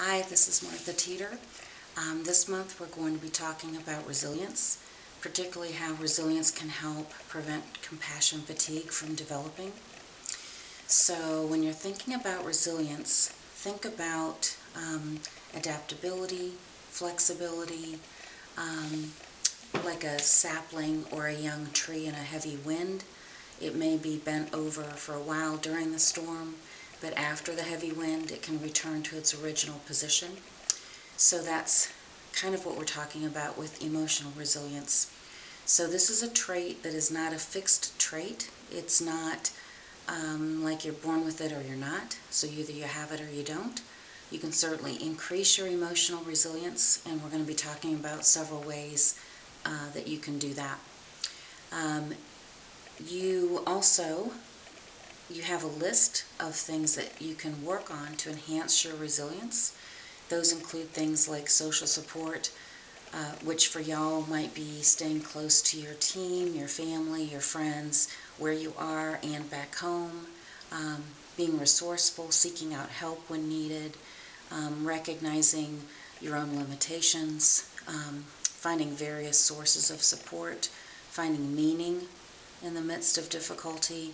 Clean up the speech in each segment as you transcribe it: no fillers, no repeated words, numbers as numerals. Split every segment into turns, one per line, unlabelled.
Hi, this is Martha Teeter. This month we're going to be talking about resilience, particularly how resilience can help prevent compassion fatigue from developing. So when you're thinking about resilience, think about adaptability, flexibility, like a sapling or a young tree in a heavy wind. It may be bent over for a while during the storm, but after the heavy wind it can return to its original position. So that's kind of what we're talking about with emotional resilience. So this is a trait that is not a fixed trait. It's not like you're born with it or you're not. So either you have it or you don't. You can certainly increase your emotional resilience, and we're going to be talking about several ways that you can do that. You have a list of things that you can work on to enhance your resilience. Those include things like social support, which for y'all might be staying close to your team, your family, your friends, where you are and back home, being resourceful, seeking out help when needed, recognizing your own limitations, finding various sources of support, finding meaning in the midst of difficulty,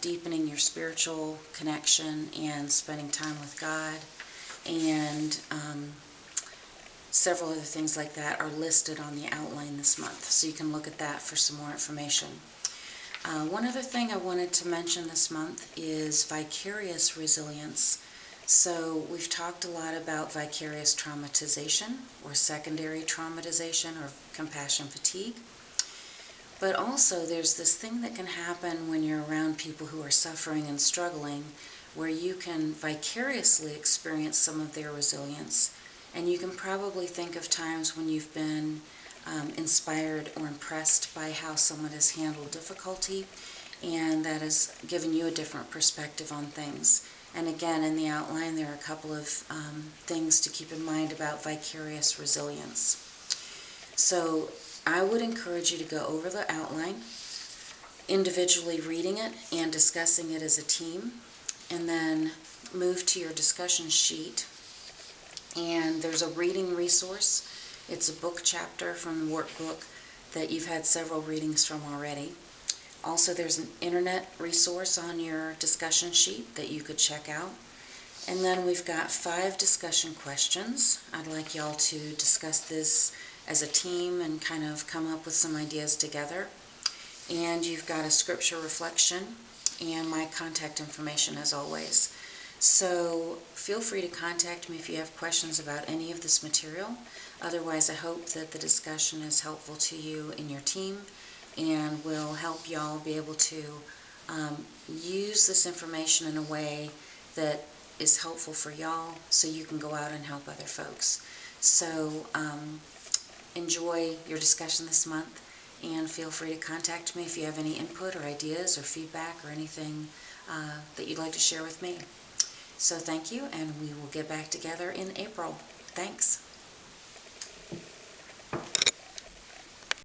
deepening your spiritual connection and spending time with God, and several other things like that are listed on the outline this month, so you can look at that for some more information. One other thing I wanted to mention this month is vicarious resilience. So we've talked a lot about vicarious traumatization or secondary traumatization or compassion fatigue. But also there's this thing that can happen when you're around people who are suffering and struggling, where you can vicariously experience some of their resilience. And you can probably think of times when you've been inspired or impressed by how someone has handled difficulty, and that has given you a different perspective on things. And again, in the outline there are a couple of things to keep in mind about vicarious resilience. So I would encourage you to go over the outline, individually reading it and discussing it as a team, and then move to your discussion sheet. And there's a reading resource. It's a book chapter from the workbook that you've had several readings from already. Also, there's an internet resource on your discussion sheet that you could check out. And then we've got 5 discussion questions. I'd like y'all to discuss this as a team and kind of come up with some ideas together. And you've got a scripture reflection and my contact information as always. So feel free to contact me if you have questions about any of this material. Otherwise, I hope that the discussion is helpful to you in your team and will help y'all be able to use this information in a way that is helpful for y'all so you can go out and help other folks. So enjoy your discussion this month, and feel free to contact me if you have any input or ideas or feedback or anything that you'd like to share with me. So thank you, and we will get back together in April. Thanks.